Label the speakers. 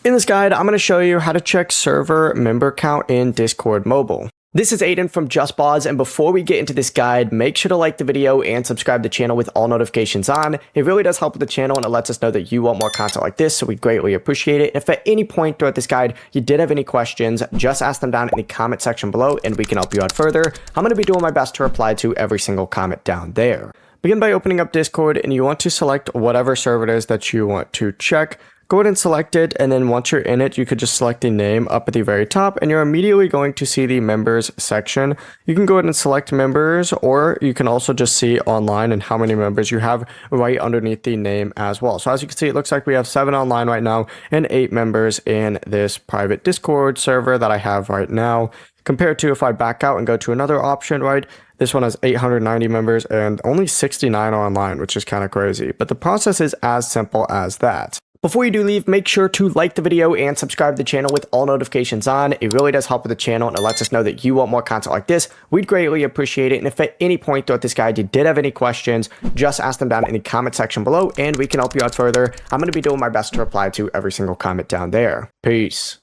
Speaker 1: In this guide, I'm going to show you how to check server member count in Discord Mobile. This is Aiden from JustBoz, and before we get into this guide, make sure to like the video and subscribe to the channel with all notifications on. It really does help with the channel, and it lets us know that you want more content like this, so we greatly appreciate it. If at any point throughout this guide you did have any questions, just ask them down in the comment section below, and we can help you out further. I'm going to be doing my best to reply to every single comment down there. Begin by opening up Discord, and you want to select whatever server it is that you want to check. Go ahead and select it, and then once you're in it, you could just select the name up at the very top, and you're immediately going to see the members section. You can go ahead and select members, or you can also just see online and how many members you have right underneath the name as well. So as you can see, it looks like we have 7 online right now and 8 members in this private Discord server that I have right now. Compared to if I back out and go to another option, right? This one has 890 members and only 69 are online, which is kind of crazy. But the process is as simple as that. Before you do leave, make sure to like the video and subscribe to the channel with all notifications on. It really does help with the channel, and it lets us know that you want more content like this. We'd greatly appreciate it. And if at any point throughout this guide you did have any questions, just ask them down in the comment section below, and we can help you out further. I'm going to be doing my best to reply to every single comment down there. Peace.